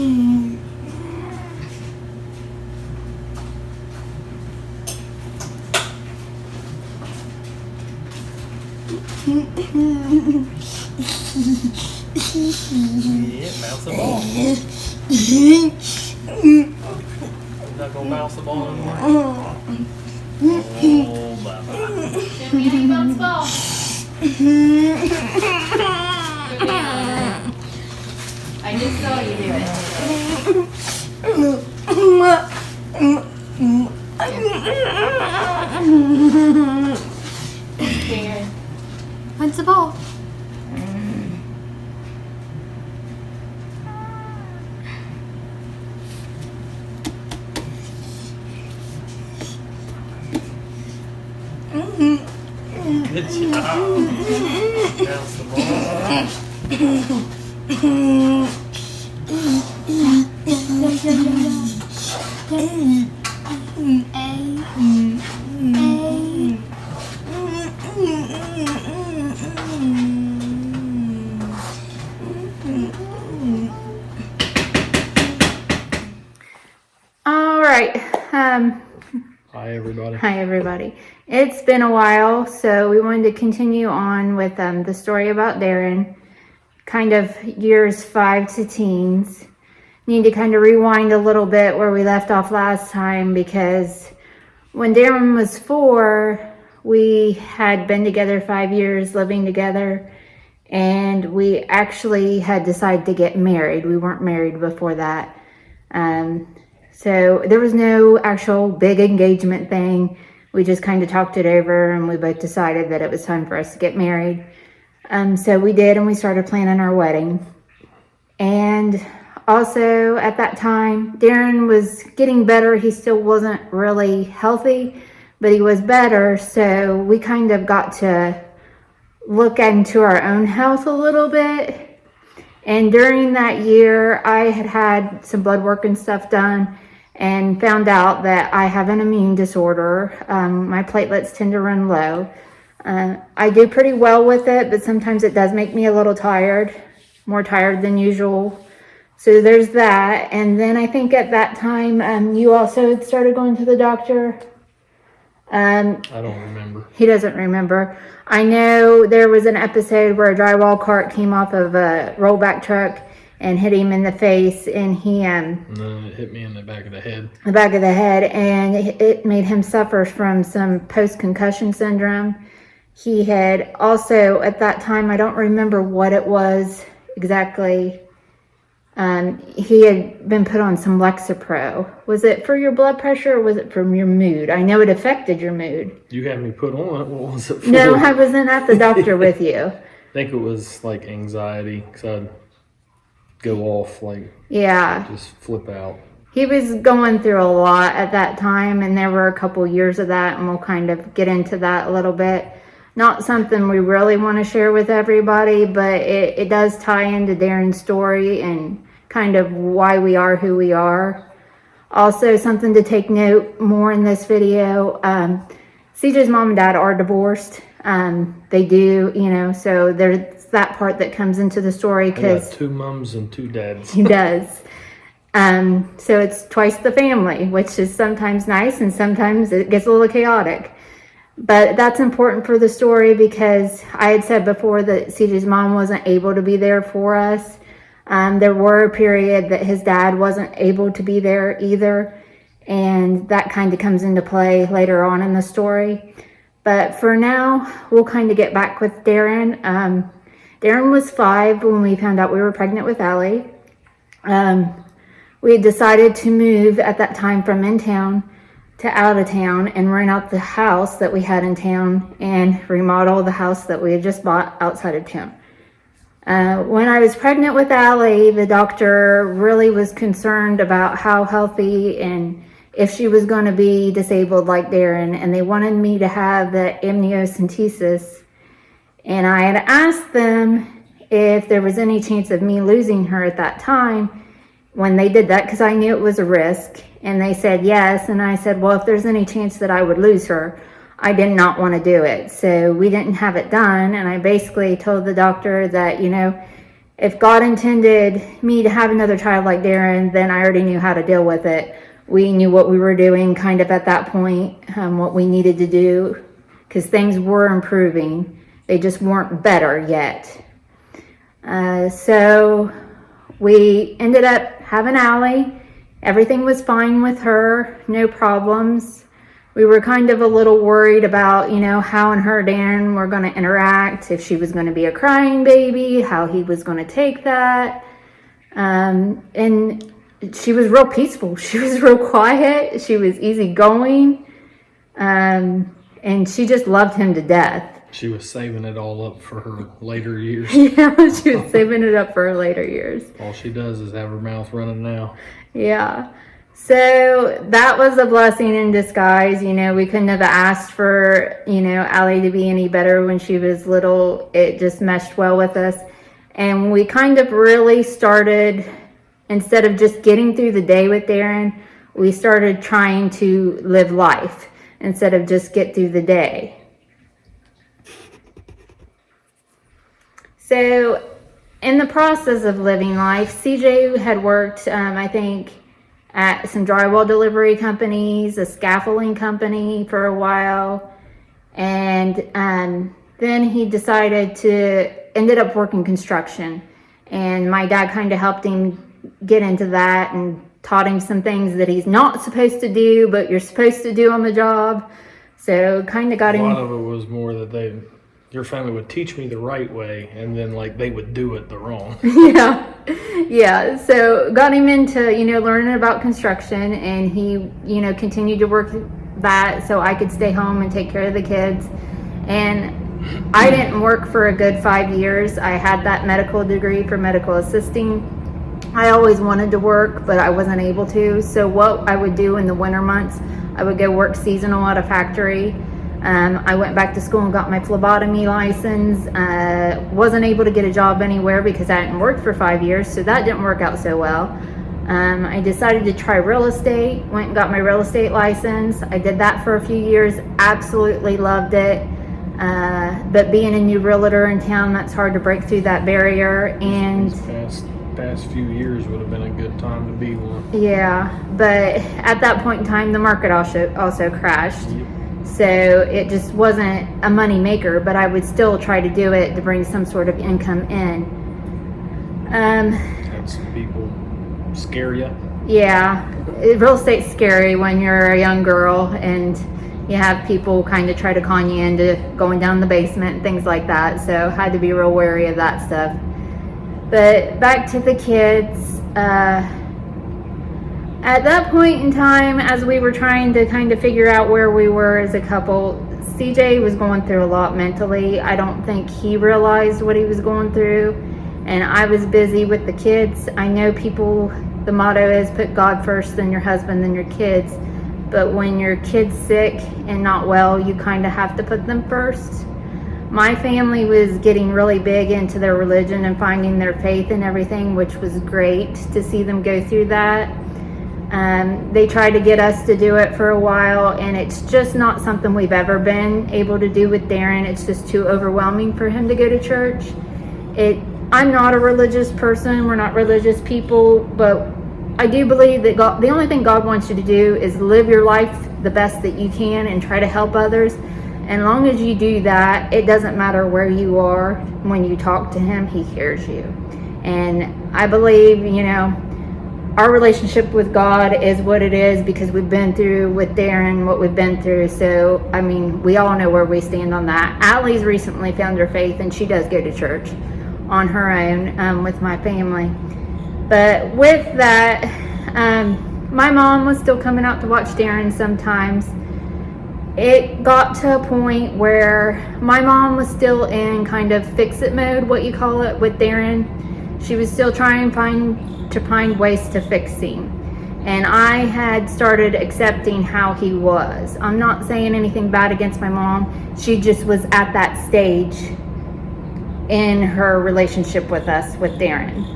Yeah, bounce the ball. Not gonna bounce the ball anymore. Oh, bye-bye. Jimmy, bounce the ball. I just saw you do it. Here. What's the ball? Good job. Bounce the ball. All right. Hi, everybody. Hi, everybody. It's been a while, so we wanted to continue on with the story about Darren, kind of years 5 to teens. Need to kind of rewind a little bit where we left off last time, because when Darren was 4, we had been together 5 years, living together, and we actually had decided to get married. We weren't married before that. So there was no actual big engagement thing. We just kind of talked it over, and we both decided that it was time for us to get married. So we did, and we started planning our wedding. And also at that time, Darren was getting better. He still wasn't really healthy, but he was better. So we kind of got to look into our own health a little bit. And during that year, I had some blood work and stuff done, and found out that I have an immune disorder. My platelets tend to run low. I do pretty well with it, but sometimes it does make me a little tired, more tired than usual. So there's that. And then I think at that time, you also had started going to the doctor. I don't remember. He doesn't remember. I know there was an episode where a drywall cart came off of a rollback truck and hit him in the face, and he No, it hit me in the back of the head. And it made him suffer from some post-concussion syndrome. He had also, at that time, I don't remember what it was exactly, he had been put on some Lexapro. Was it for your blood pressure, or was it from your mood? I know it affected your mood. You had me put on it. What was it for? No, I wasn't at the doctor with you. I think it was like anxiety, because I'd go off, like, yeah, just flip out. He was going through a lot at that time, and there were a couple years of that, and we'll kind of get into that a little bit. Not something we really want to share with everybody, but it does tie into Darren's story and kind of why we are who we are. Also, something to take note more in this video, CJ's mom and dad are divorced. They do, so there's that part that comes into the story, because 2 mums and 2 dads. He does. So it's twice the family, which is sometimes nice, and sometimes it gets a little chaotic. But that's important for the story, because I had said before that CJ's mom wasn't able to be there for us. There were a period that his dad wasn't able to be there either, and that kind of comes into play later on in the story. But for now, we'll kind of get back with Darren. Darren was 5 when we found out we were pregnant with Allie. We had decided to move at that time from in town to out of town and rent out the house that we had in town and remodel the house that we had just bought outside of town. When I was pregnant with Allie, the doctor really was concerned about how healthy and if she was going to be disabled like Darren, and they wanted me to have the amniocentesis. And I had asked them if there was any chance of me losing her at that time when they did that, because I knew it was a risk. And they said yes. And I said, well, if there's any chance that I would lose her, I did not want to do it. So we didn't have it done. And I basically told the doctor that, if God intended me to have another child like Darren, then I already knew how to deal with it. We knew what we were doing kind of at that point, what we needed to do, because things were improving. They just weren't better yet. So we ended up having Allie. Everything was fine with her, no problems. We were kind of a little worried about, how and her Darren were going to interact, if she was going to be a crying baby, how he was going to take that. And she was real peaceful. She was real quiet. She was easygoing. And she just loved him to death. She was saving it all up for her later years. Yeah, she was saving it up for her later years. All she does is have her mouth running now. Yeah. So that was a blessing in disguise. We couldn't have asked for, Allie to be any better when she was little. It just meshed well with us. And we kind of really started, instead of just getting through the day with Darren, we started trying to live life instead of just get through the day. So in the process of living life, CJ had worked, I think, at some drywall delivery companies, a scaffolding company for a while. And then he decided ended up working construction. And my dad kind of helped him get into that and taught him some things that he's not supposed to do, but you're supposed to do on the job. So kind of got him. A lot of it was more that your family would teach me the right way, and then they would do it the wrong. Yeah. So got him into, learning about construction, and he, continued to work that so I could stay home and take care of the kids. And I didn't work for a good 5 years. I had that medical degree for medical assisting. I always wanted to work, but I wasn't able to. So what I would do in the winter months, I would go work seasonal at a factory. I went back to school and got my phlebotomy license. Wasn't able to get a job anywhere because I hadn't worked for 5 years, so that didn't work out so well. I decided to try real estate, went and got my real estate license. I did that for a few years, absolutely loved it. But being a new realtor in town, that's hard to break through that barrier. And past few years would have been a good time to be one. Yeah, but at that point in time, the market also crashed. Yep. So it just wasn't a money maker, but I would still try to do it to bring some sort of income in. Had some people scare you. Yeah, real estate's scary when you're a young girl and you have people kind of try to con you into going down the basement and things like that. So had to be real wary of that stuff. But back to the kids. At that point in time, as we were trying to kind of figure out where we were as a couple, CJ was going through a lot mentally. I don't think he realized what he was going through. And I was busy with the kids. I know the motto is put God first, then your husband, then your kids. But when your kid's sick and not well, you kind of have to put them first. My family was getting really big into their religion and finding their faith and everything, which was great to see them go through that. They tried to get us to do it for a while, and it's just not something we've ever been able to do with Darren. It's just too overwhelming for him to go to church. I'm not a religious person. We're not religious people, but I do believe that the only thing God wants you to do is live your life the best that you can and try to help others. And as long as you do that, it doesn't matter where you are. When you talk to him, he hears you. And I believe, our relationship with God is what it is because we've been through with Darren what we've been through. So, we all know where we stand on that. Allie's recently found her faith, and she does go to church on her own with my family. But with that, my mom was still coming out to watch Darren sometimes. It got to a point where my mom was still in kind of fix-it mode, what you call it, with Darren. She was still trying to find ways to fix him. And I had started accepting how he was. I'm not saying anything bad against my mom. She just was at that stage in her relationship with us, with Darren.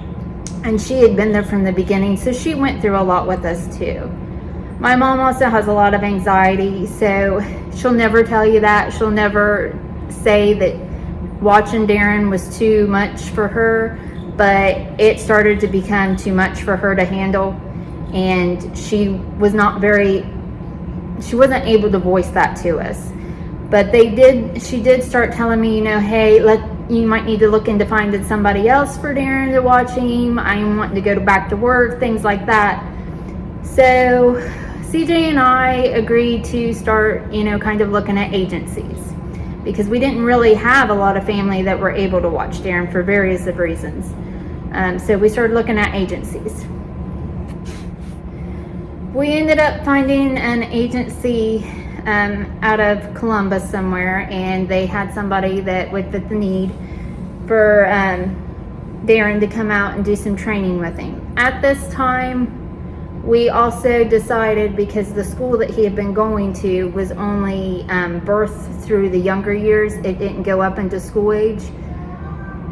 And she had been there from the beginning, so she went through a lot with us too. My mom also has a lot of anxiety, so she'll never tell you that. She'll never say that watching Darren was too much for her. but it started to become too much for her to handle, and she wasn't able to voice that to us. But she did start telling me, hey, you might need to look into finding somebody else for Darren to watch him. I'm wanting to go back to work, things like that. So CJ and I agreed to start, kind of looking at agencies, because we didn't really have a lot of family that were able to watch Darren for various of reasons. So we started looking at agencies. We ended up finding an agency out of Columbus somewhere, and they had somebody that would fit the need for Darren to come out and do some training with him. At this time, we also decided, because the school that he had been going to was only birth through the younger years, it didn't go up into school age,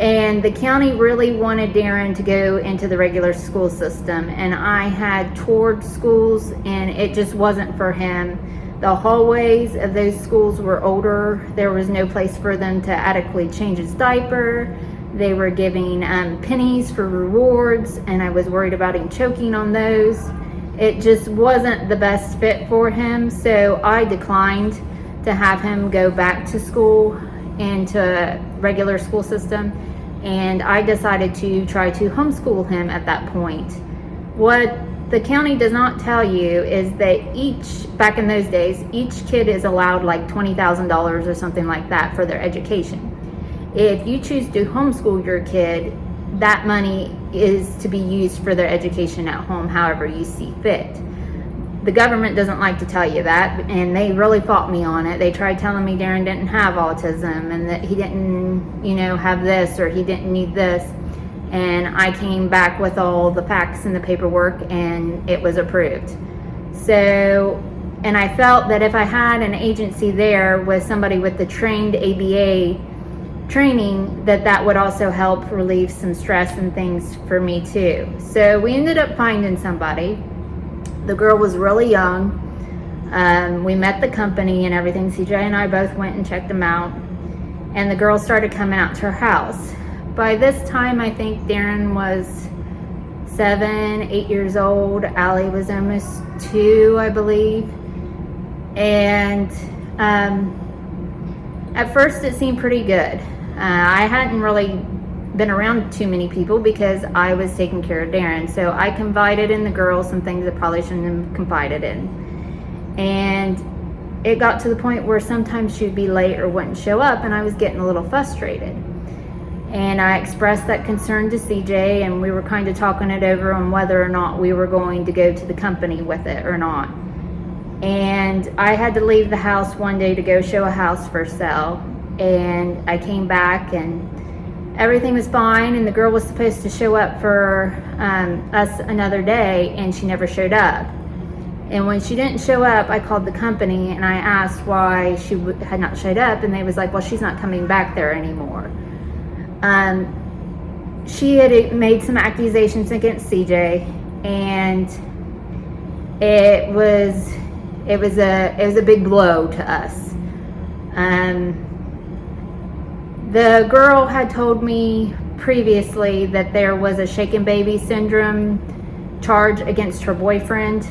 and the county really wanted Darren to go into the regular school system, and I had toured schools and it just wasn't for him. The hallways of those schools were older. There was no place for them to adequately change his diaper. They were giving pennies for rewards, and I was worried about him choking on those. It just wasn't the best fit for him, so I declined to have him go back to school into a regular school system, and I decided to try to homeschool him at that point. What the county does not tell you is that back in those days, each kid is allowed like $20,000 or something like that for their education. If you choose to homeschool your kid, that money is to be used for their education at home, however you see fit. The government doesn't like to tell you that, and they really fought me on it. They tried telling me Darren didn't have autism and that he didn't, have this, or he didn't need this. And I came back with all the facts and the paperwork, and it was approved. So, and I felt that if I had an agency there with somebody with the trained ABA training, that would also help relieve some stress and things for me too. So we ended up finding somebody. The girl was really young. We met the company and everything. CJ and I both went and checked them out, and the girl started coming out to her house. By this time, I think Darren was 7, 8 years old. Allie was almost 2, I believe. And at first it seemed pretty good. I hadn't really been around too many people because I was taking care of Darren. So I confided in the girl some things I probably shouldn't have confided in. And it got to the point where sometimes she'd be late or wouldn't show up, and I was getting a little frustrated. And I expressed that concern to CJ, and we were kind of talking it over on whether or not we were going to go to the company with it or not. And I had to leave the house one day to go show a house for sale, and I came back and everything was fine, and the girl was supposed to show up for us another day, and she never showed up. And when she didn't show up, I called the company and I asked why she had not showed up, and they was like, well, she's not coming back there anymore. She had made some accusations against CJ, and it was a big blow to us. The girl had told me previously that there was a shaken baby syndrome charge against her boyfriend.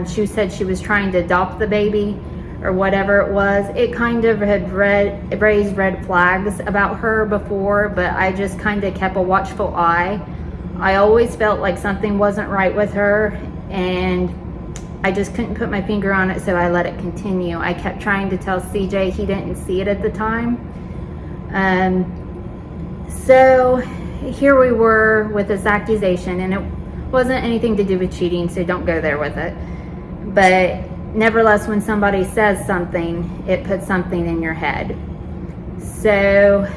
She said she was trying to adopt the baby or whatever it was. It kind of had raised red flags about her before, but I just kind of kept a watchful eye. I always felt like something wasn't right with her, and I just couldn't put my finger on it, so I let it continue. I kept trying to tell CJ, he didn't see it at the time. So here we were with this accusation, and it wasn't anything to do with cheating, so don't go there with it. But nevertheless, when somebody says something, it puts something in your head. So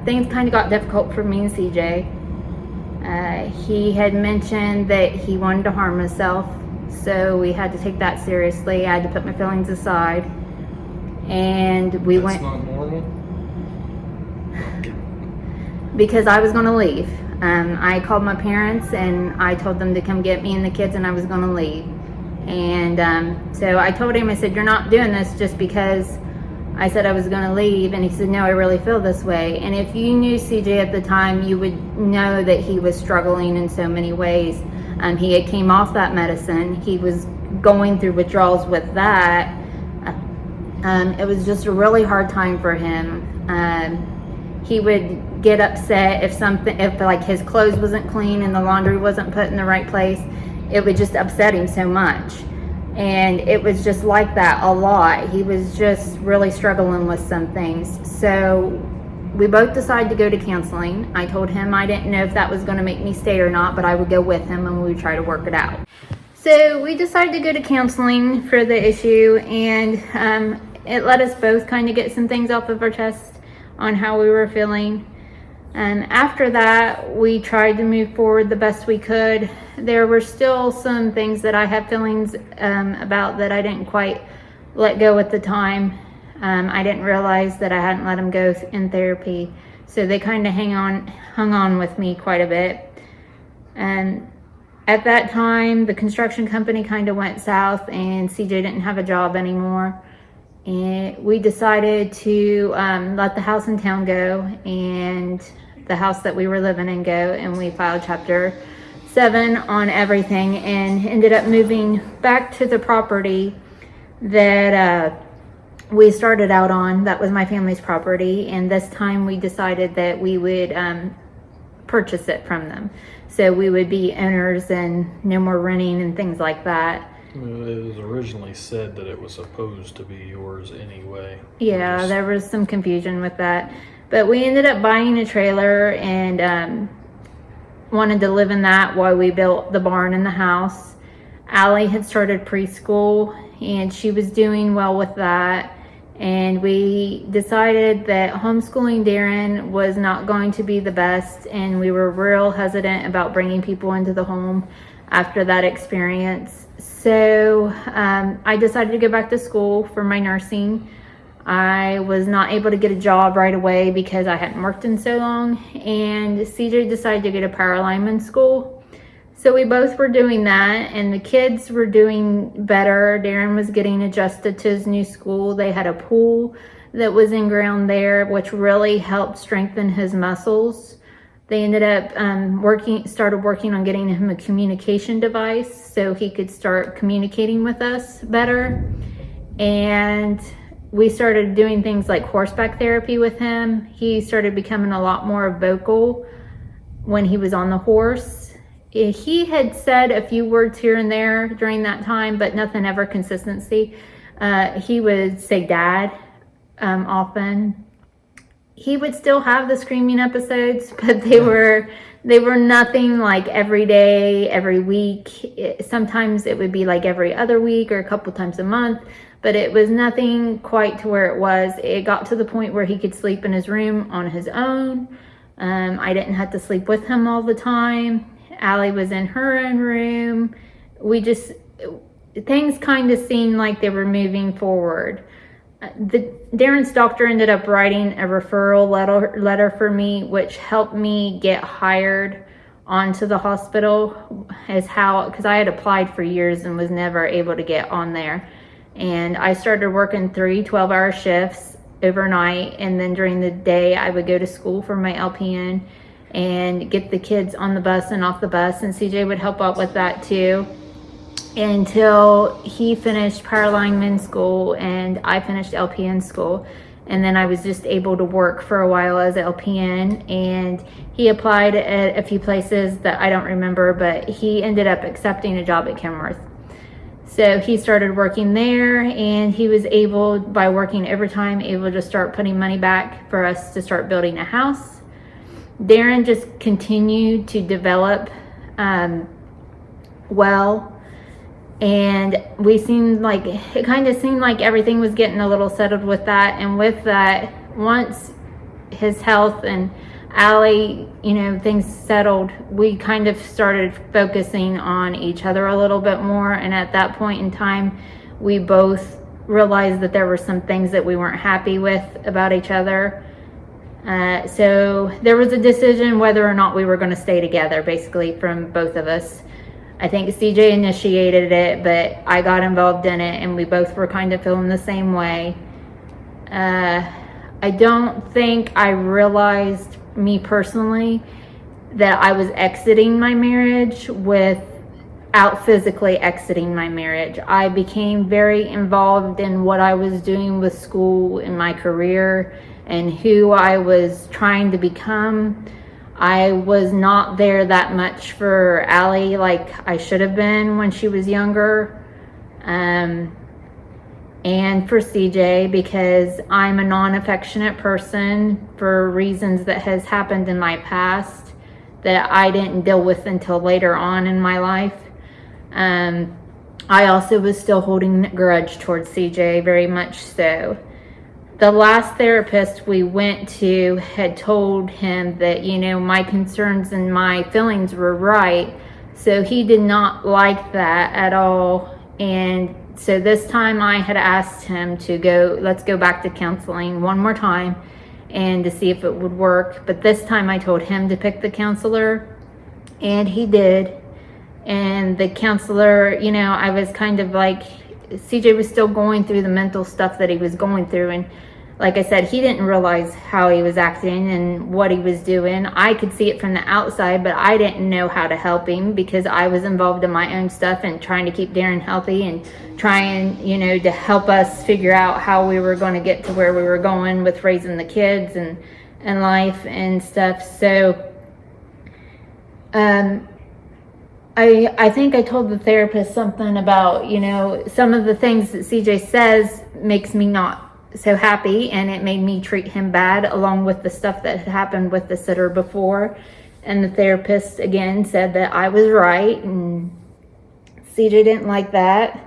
things kind of got difficult for me and CJ. He had mentioned that he wanted to harm himself, so we had to take that seriously. I had to put my feelings aside, and we went. That's not normal. Because I was going to leave. I called my parents and I told them to come get me and the kids, and I was going to leave. And so I told him, I said, you're not doing this just because I said I was going to leave, and he said, no, I really feel this way. And if you knew CJ at the time, you would know that he was struggling in so many ways. He had came off that medicine. He was going through withdrawals with that. It was just a really hard time for him. He would get upset if like his clothes wasn't clean and the laundry wasn't put in the right place. It would just upset him so much. And it was just like that a lot. He was just really struggling with some things. So we both decided to go to counseling. I told him I didn't know if that was going to make me stay or not, but I would go with him and we would try to work it out. So we decided to go to counseling for the issue, and it let us both kind of get some things off of our chest on how we were feeling. After that, we tried to move forward the best we could. There were still some things that I had feelings about that I didn't quite let go at the time. I didn't realize that I hadn't let them go in therapy. So they kind of hung on with me quite a bit. And at that time, the construction company kind of went south and CJ didn't have a job anymore. And we decided to let the house in town go and the house that we were living in go, and we filed Chapter 7 on everything and ended up moving back to the property that we started out on. That was my family's property, and this time we decided that we would purchase it from them. So we would be owners and no more renting and things like that. It was originally said that it was supposed to be yours anyway. Yeah, there was some confusion with that. But we ended up buying a trailer and wanted to live in that while we built the barn and the house. Allie had started preschool and she was doing well with that. And we decided that homeschooling Darren was not going to be the best, and we were real hesitant about bringing people into the home after that experience. So I decided to go back to school for my nursing. I was not able to get a job right away because I hadn't worked in so long, and CJ decided to go to power lineman school. So we both were doing that, and the kids were doing better. Darren was getting adjusted to his new school. They had a pool that was in ground there, which really helped strengthen his muscles. They ended up started working on getting him a communication device so he could start communicating with us better. And we started doing things like horseback therapy with him. He started becoming a lot more vocal when he was on the horse. He had said a few words here and there during that time, but nothing ever consistency. He would say dad often. He would still have the screaming episodes, but they were nothing like every day, every week. Sometimes it would be like every other week or a couple times a month, but it was nothing quite to where it was. It got to the point where he could sleep in his room on his own. I didn't have to sleep with him all the time. Allie was in her own room. Things kind of seemed like they were moving forward. Darren's doctor ended up writing a referral letter for me, which helped me get hired onto the hospital, because I had applied for years and was never able to get on there. And I started working 3 12-hour shifts overnight, and then during the day I would go to school for my LPN and get the kids on the bus and off the bus, and CJ would help out with that too, until he finished power lineman school and I finished LPN school. And then I was just able to work for a while as LPN, and he applied at a few places that I don't remember, but he ended up accepting a job at Kenworth. So he started working there, and he was able, by working overtime, able to start putting money back for us to start building a house. Darren just continued to develop well, and it kind of seemed like everything was getting a little settled with that. And with that, once his health and Allie, things settled, we kind of started focusing on each other a little bit more. And at that point in time, we both realized that there were some things that we weren't happy with about each other. So there was a decision whether or not we were going to stay together, basically, from both of us. I think CJ initiated it, but I got involved in it, and we both were kind of feeling the same way. I don't think I realized, me personally, that I was exiting my marriage without physically exiting my marriage. I became very involved in what I was doing with school and my career and who I was trying to become. I was not there that much for Allie like I should have been when she was younger. And for CJ, because I'm a non-affectionate person for reasons that has happened in my past that I didn't deal with until later on in my life. I also was still holding a grudge towards CJ, very much so. The last therapist we went to had told him that, my concerns and my feelings were right. So he did not like that at all. And so this time I had asked him to let's go back to counseling one more time and to see if it would work. But this time I told him to pick the counselor, and he did. And the counselor, I was kind of like, CJ was still going through the mental stuff that he was going through. And like I said, he didn't realize how he was acting and what he was doing. I could see it from the outside, but I didn't know how to help him because I was involved in my own stuff and trying to keep Darren healthy and trying, to help us figure out how we were going to get to where we were going with raising the kids and life and stuff. So, I think I told the therapist something about, some of the things that CJ says makes me not so happy, and it made me treat him bad, along with the stuff that had happened with the sitter before. And the therapist again said that I was right, and CJ didn't like that.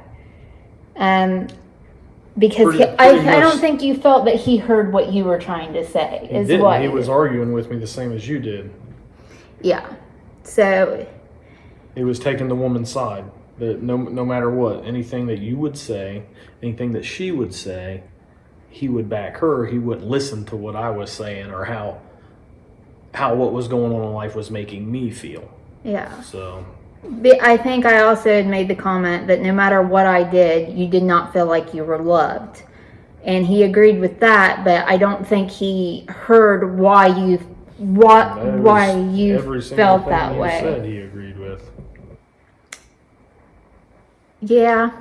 Because I don't think you felt that he heard what you were trying to say. He was arguing with me the same as you did. Yeah. So he was taking the woman's side. That no matter what, anything that you would say, anything that she would say, he would back her. He wouldn't listen to what I was saying or how what was going on in life was making me feel. Yeah. So I think I also had made the comment that no matter what I did, you did not feel like you were loved. And he agreed with that, but I don't think he heard why you felt that way. Said he agreed with. Yeah.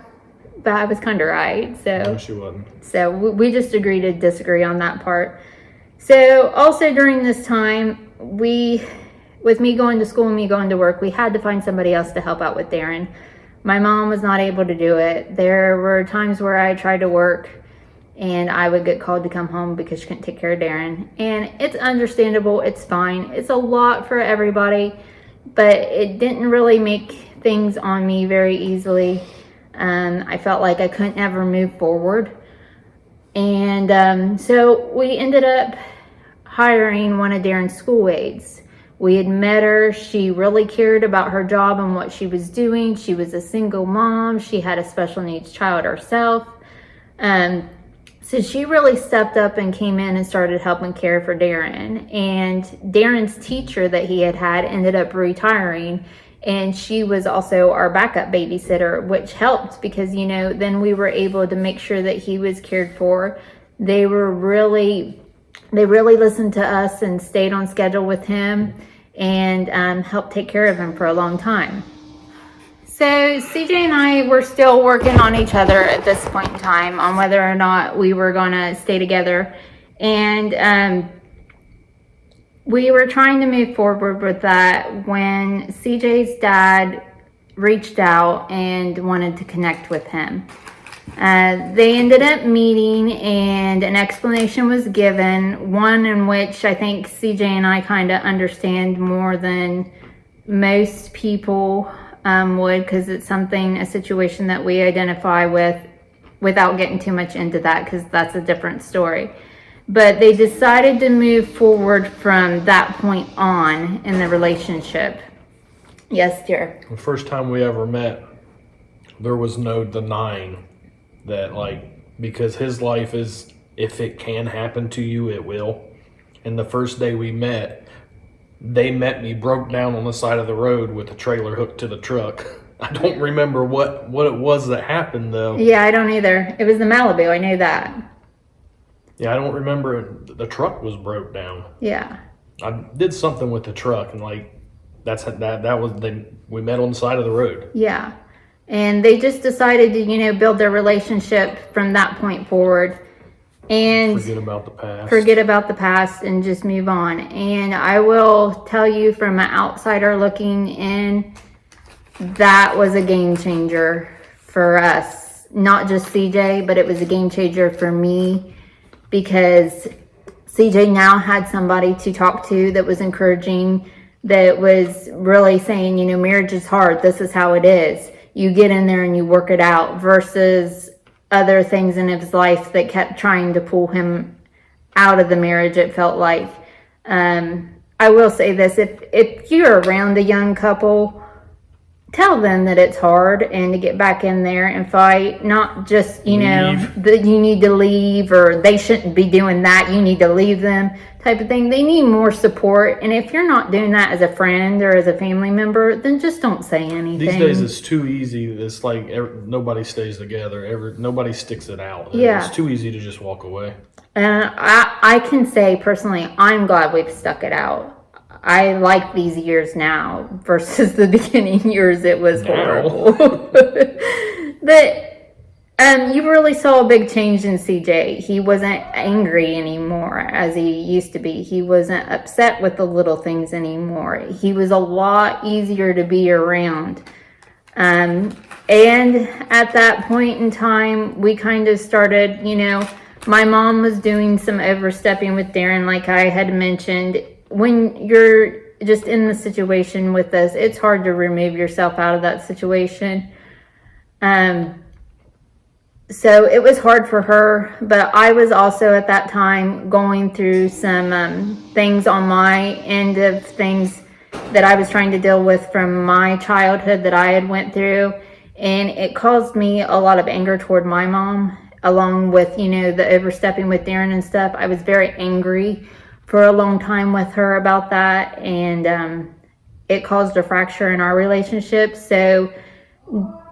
But I was kind of right, so. No, she wasn't. So we just agreed to disagree on that part. So also during this time, with me going to school and me going to work, we had to find somebody else to help out with Darren. My mom was not able to do it. There were times where I tried to work and I would get called to come home because she couldn't take care of Darren. And it's understandable, it's fine. It's a lot for everybody, but it didn't really make things on me very easily. I felt like I couldn't ever move forward. And so we ended up hiring one of Darren's school aides. We had met her. She really cared about her job and what she was doing. She was a single mom. She had a special needs child herself. So she really stepped up and came in and started helping care for Darren. And Darren's teacher that he had ended up retiring. And she was also our backup babysitter, which helped because, then we were able to make sure that he was cared for. They really listened to us and stayed on schedule with him and helped take care of him for a long time. So CJ and I were still working on each other at this point in time on whether or not we were going to stay together. And we were trying to move forward with that when CJ's dad reached out and wanted to connect with him. They ended up meeting and an explanation was given, one in which I think CJ and I kind of understand more than most people would, because it's a situation that we identify with without getting too much into that, because that's a different story. But they decided to move forward from that point on in the relationship. Yes, dear. The first time we ever met, there was no denying that, because his life is, if it can happen to you, it will. And the first day we met, they met me broke down on the side of the road with a trailer hooked to the truck. I don't remember what it was that happened, though. Yeah, I don't either. It was the Malibu, I knew that. Yeah, I don't remember. The truck was broke down. Yeah. I did something with the truck, and like we met on the side of the road. Yeah. And they just decided to, build their relationship from that point forward. And Forget about the past and just move on. And I will tell you, from an outsider looking in, that was a game changer for us. Not just CJ, but it was a game changer for me, because CJ now had somebody to talk to that was encouraging, that was really saying, marriage is hard. This is how it is. You get in there and you work it out, versus other things in his life that kept trying to pull him out of the marriage, it felt like. I will say this, if you're around a young couple, tell them that it's hard and to get back in there and fight, not just, that you need to leave, or they shouldn't be doing that, you need to leave them type of thing. They need more support. And if you're not doing that as a friend or as a family member, then just don't say anything. These days it's too easy. It's like nobody stays together. Nobody sticks it out. Yeah. It's too easy to just walk away. And I can say personally, I'm glad we've stuck it out. I like these years now versus the beginning years. It was horrible. But you really saw a big change in CJ. He wasn't angry anymore as he used to be. He wasn't upset with the little things anymore. He was a lot easier to be around. And at that point in time, we kind of started, my mom was doing some overstepping with Darren, like I had mentioned. When you're just in the situation with us, it's hard to remove yourself out of that situation. So it was hard for her, but I was also at that time going through some things on my end of things that I was trying to deal with from my childhood that I had went through. And it caused me a lot of anger toward my mom, along with, the overstepping with Darren and stuff. I was very angry for a long time with her about that, and it caused a fracture in our relationship. So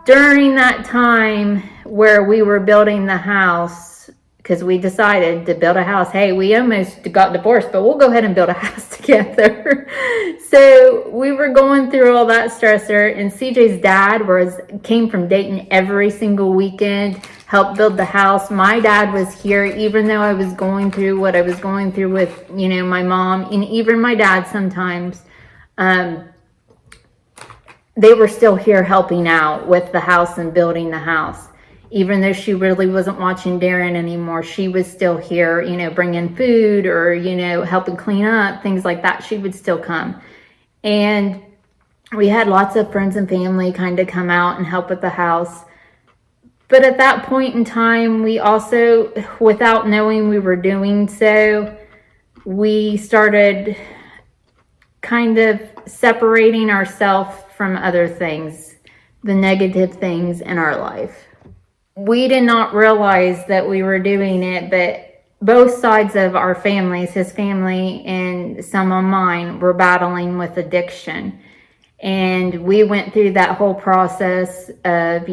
during that time where we were building the house, because we decided to build a house, hey, we almost got divorced, but we'll go ahead and build a house together. So we were going through all that stressor, and CJ's dad came from Dayton every single weekend, helped build the house. My dad was here, even though I was going through what I was going through with, my mom, and even my dad sometimes. They were still here helping out with the house and building the house. Even though she really wasn't watching Darren anymore, she was still here, bringing food or, helping clean up, things like that. She would still come. And we had lots of friends and family kind of come out and help with the house. But at that point in time, we also, without knowing we were doing so, we started kind of separating ourselves from other things, the negative things in our life. We did not realize that we were doing it, but both sides of our families, his family and some of mine, were battling with addiction. And we went through that whole process of,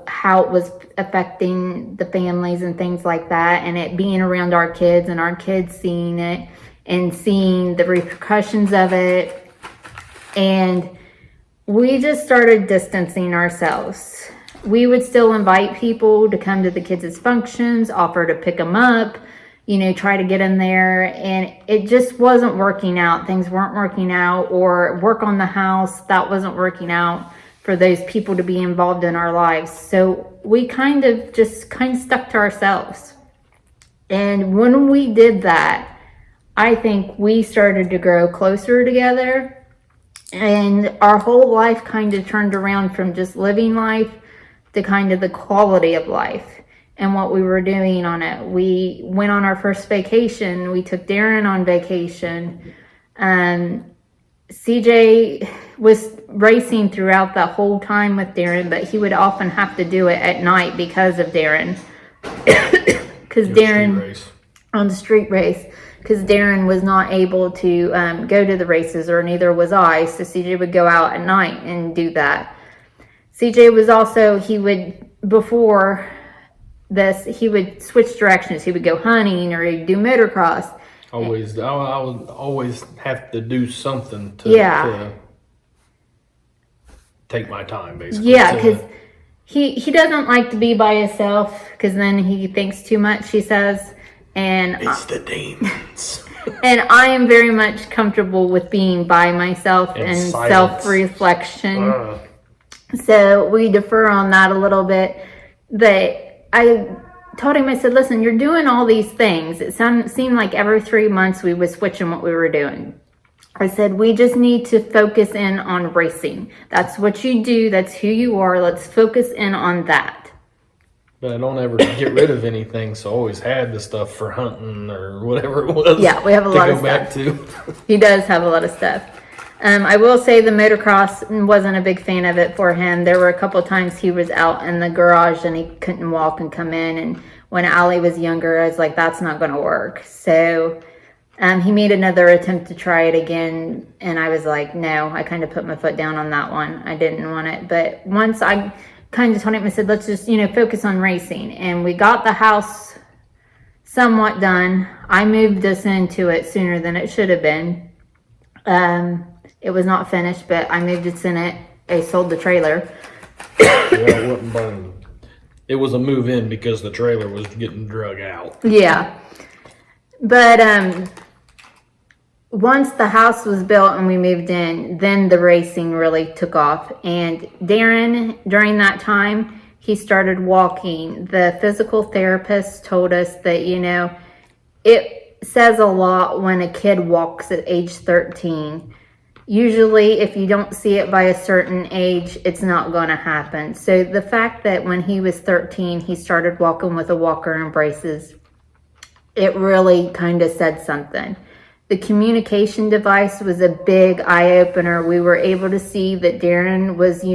how it was affecting the families and things like that, and it being around our kids and our kids seeing it and seeing the repercussions of it. And we just started distancing ourselves. We would still invite people to come to the kids' functions, offer to pick them up, try to get in there, and it just wasn't working out. Things weren't working out, or work on the house, that wasn't working out for those people to be involved in our lives. So we kind of stuck to ourselves. And when we did that, I think we started to grow closer together, and our whole life kind of turned around from just living life to kind of the quality of life and what we were doing on it. We went on our first vacation. We took Darren on vacation. CJ was racing throughout the whole time with Darren, but he would often have to do it at night because of Darren. Because Darren, on the street race, because Darren was not able to go to the races, or neither was I. So CJ would go out at night and do that. CJ was also, before this, he would switch directions. He would go hunting or he'd do motocross. I would always have to do something to take my time, basically. Yeah, because he doesn't like to be by himself because then he thinks too much, he says. And it's the demons. And I am very much comfortable with being by myself and self-reflection. So we defer on that a little bit. But I told him, I said, listen, you're doing all these things. It seemed like every 3 months we was switching what we were doing. I said, we just need to focus in on racing. That's what you do. That's who you are. Let's focus in on that. But I don't ever get rid of anything, so I always had the stuff for hunting or whatever it was. Yeah, we have a lot of stuff. He does have a lot of stuff. I will say the motocross wasn't a big fan of it for him. There were a couple times he was out in the garage and he couldn't walk and come in. And when Allie was younger, I was like, that's not going to work. So he made another attempt to try it again. And I was like, no, I kind of put my foot down on that one. I didn't want it. But once I kind of told him, I said, let's just, focus on racing. And we got the house somewhat done. I moved us into it sooner than it should have been. It was not finished, but I moved us in it. I sold the trailer. It was a move in because the trailer was getting drug out. Yeah. But once the house was built and we moved in, then the racing really took off. And Darren, during that time, he started walking. The physical therapist told us that, it says a lot when a kid walks at age 13. Usually, if you don't see it by a certain age, it's not going to happen. So the fact that when he was 13, he started walking with a walker and braces, it really kind of said something. The communication device was a big eye-opener. We were able to see that Darren was, he's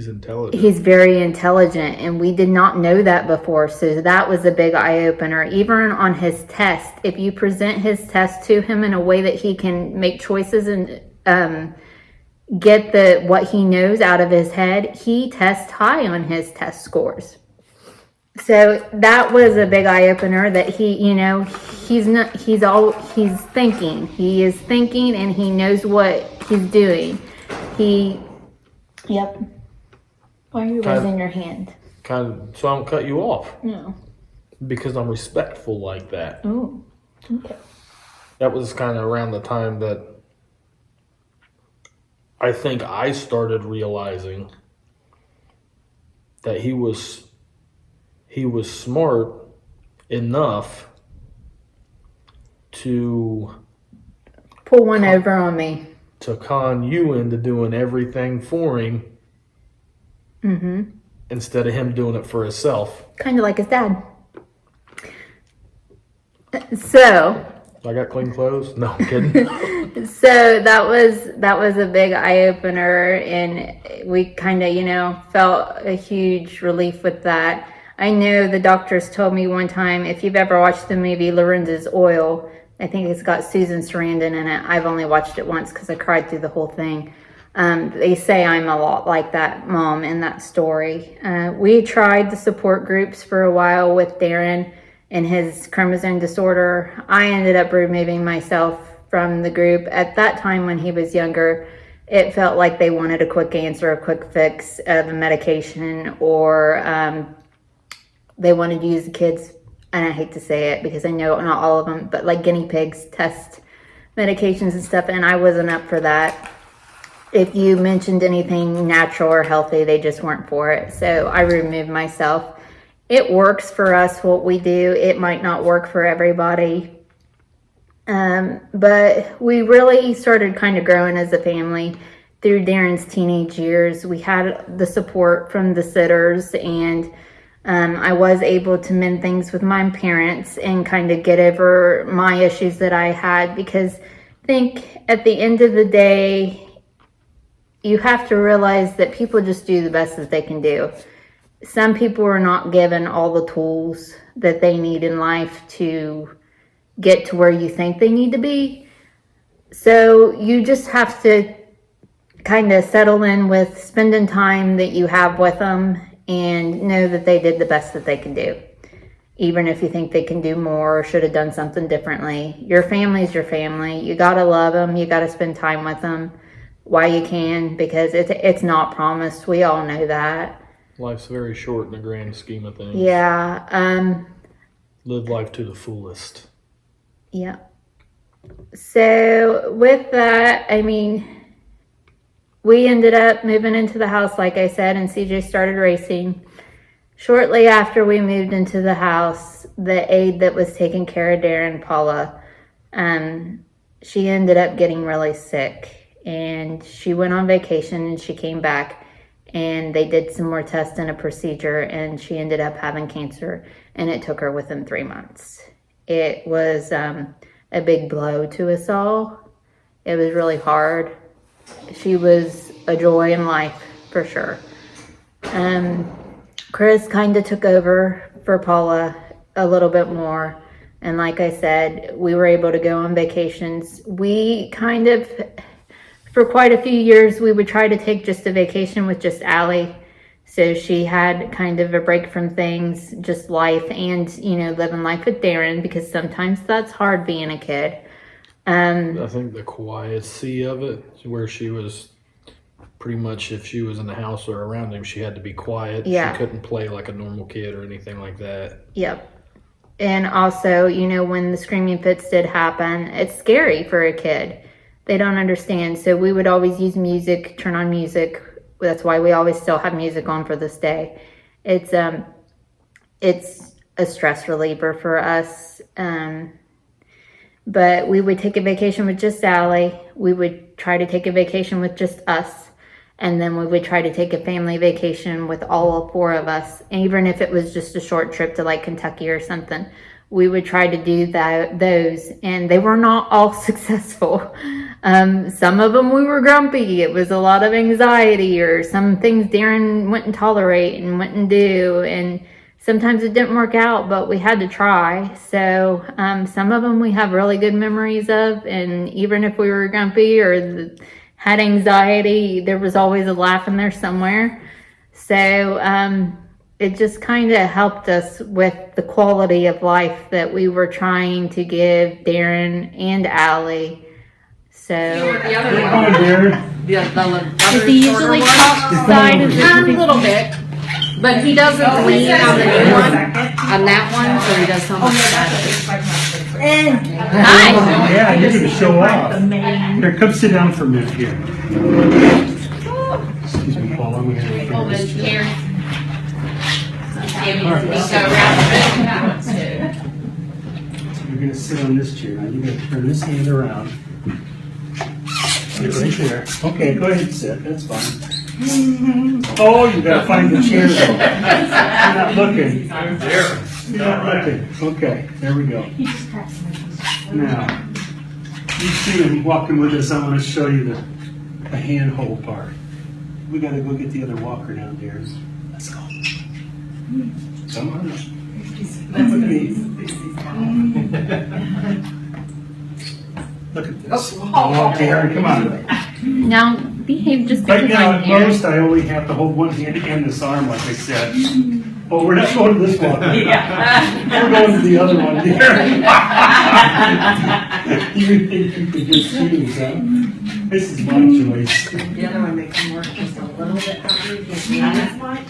intelligent. He's very intelligent, and we did not know that before. So that was a big eye-opener. Even on his test, if you present his test to him in a way that he can make choices and get what he knows out of his head, he tests high on his test scores. So that was a big eye opener that he's thinking. He is thinking and he knows what he's doing. Yep. Why are you raising your hand? So I don't cut you off. No. Because I'm respectful like that. Oh, okay. That was kind of around the time that I think I started realizing that he was smart enough to pull one over on me, to con you into doing everything for him, instead of him doing it for himself. Kind of like his dad. So I got clean clothes. No, I'm kidding. So that was a big eye opener, and we kind of felt a huge relief with that. I know the doctors told me one time, if you've ever watched the movie Lorenzo's Oil, I think it's got Susan Sarandon in it. I've only watched it once because I cried through the whole thing. They say I'm a lot like that mom in that story. We tried the support groups for a while with Darren and his chromosome disorder. I ended up removing myself from the group. At that time when he was younger, it felt like they wanted a quick answer, a quick fix of a medication, or they wanted to use the kids, and I hate to say it because I know not all of them, but like guinea pigs, test medications and stuff, and I wasn't up for that. If you mentioned anything natural or healthy, they just weren't for it. So I removed myself. It works for us, what we do. It might not work for everybody. But we really started kind of growing as a family through Darren's teenage years. We had the support from the sitters, and I was able to mend things with my parents and kind of get over my issues that I had, because I think at the end of the day, you have to realize that people just do the best that they can do. Some people are not given all the tools that they need in life to get to where you think they need to be. So you just have to kind of settle in with spending time that you have with them and know that they did the best that they can do. Even if you think they can do more or should have done something differently, your family's your family. You gotta love them. You gotta spend time with them while you can, because it's not promised. We all know that. Life's very short in the grand scheme of things. Yeah. Live life to the fullest. Yeah. So with that, I mean, we ended up moving into the house, like I said, and CJ started racing. Shortly after we moved into the house, the aide that was taking care of Darren, Paula, she ended up getting really sick, and she went on vacation and she came back, and they did some more tests and a procedure, and she ended up having cancer, and it took her within 3 months. It was a big blow to us all. It was really hard. She was a joy in life, for sure. Chris kind of took over for Paula a little bit more. And like I said, we were able to go on vacations. We kind of, for quite a few years, we would try to take just a vacation with just Allie. So she had kind of a break from things, just life, and, you know, living life with Darren, because sometimes that's hard being a kid. I think the quietcy of it, where she was pretty much, if she was in the house or around him, she had to be quiet. Yeah. She couldn't play like a normal kid or anything like that. Yep. And also, you know, when the screaming fits did happen, it's scary for a kid. They don't understand. So we would always use music, turn on music. That's why we always still have music on for this day. It's a stress reliever for us. But we would take a vacation with just Allie. We would try to take a vacation with just us. And then we would try to take a family vacation with all 4 of us. And even if it was just a short trip to like Kentucky or something, we would try to do those. And they were not all successful. Some of them we were grumpy. It was a lot of anxiety, or some things Darren wouldn't tolerate and wouldn't do. And sometimes it didn't work out, but we had to try. So some of them we have really good memories of. And even if we were grumpy or had anxiety, there was always a laugh in there somewhere. So it just kind of helped us with the quality of life that we were trying to give Darren and Allie. So The other Come on, one. Darren. The other Does he usually talk side of A the little bit. But he doesn't lean on the new one, on that one, so he does so much better. Hi. Yeah, you're going to show off. Here, come sit down for a minute here. Excuse me, Paul. I'm going to bring this chair. So you're going to sit on this chair. Now you're going to turn this hand around. Sit right there. Okay, go ahead and sit. That's fine. Oh, you got to find the chair though. You're not looking. You're not looking. Okay, there we go. Now, you see him walking with us. I want to show you the handhold part. We got to go get the other walker down there. Let's go. Come on. Come with me. Look at this. Oh, Darren, come on. Now behave just Right because now, I'm at here. most, I only have to hold one hand and this arm, like I said. Oh, we're not going to this one. We're going to the other one here. You think you could just choose, huh? This is my choice. The other one makes him work just a little bit harder because not as much.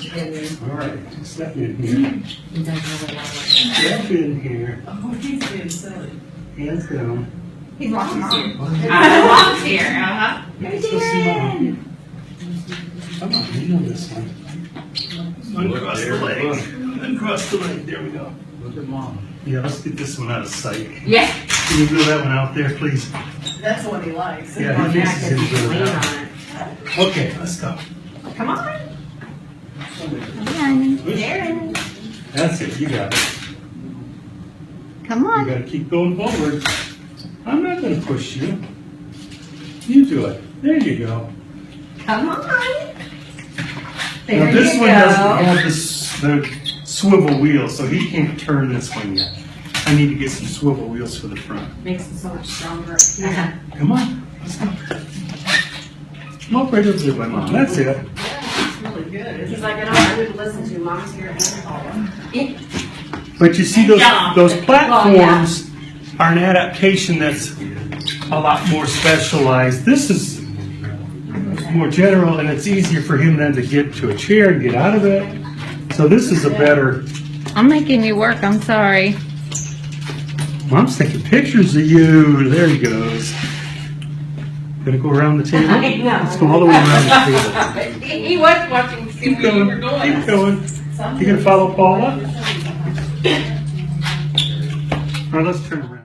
All right, step in here. Step in here. Oh, he's being silly. Hands down. He's walking on. Mom's here, Let's go see Mom. Come on, you know this one. Uncross the leg. Uncross the leg. There we go. Look at Mom. Yeah, let's get this one out of sight. Yeah. Can you move that one out there, please? That's what he likes. Yeah, he thinks he's gonna do it out. Okay, let's go. Come on. Darren, That's it, you got it. come You on. gotta keep going forward. I'm not gonna push you. You do it. There you go. Come on. Now There this you one go. doesn't have the swivel wheel, so he can't turn this one yet. I need to get some swivel wheels for the front. Makes him so much stronger. Come on, let's go. Come up right over there, my mom. That's it. It's really He's like, I don't know who to listen to, Mom's here and Paula. But you see, those platforms are an adaptation that's a lot more specialized. This is more general, and it's easier for him then to get to a chair and get out of it. So this is a better. I'm making you work. I'm sorry. Mom's taking pictures of you. There he goes. Gonna go around the table? I know. Let's go all the way around the table. He was watching to see Keep where you were going. going. Keep going. You gonna follow Paula? All right, let's turn around.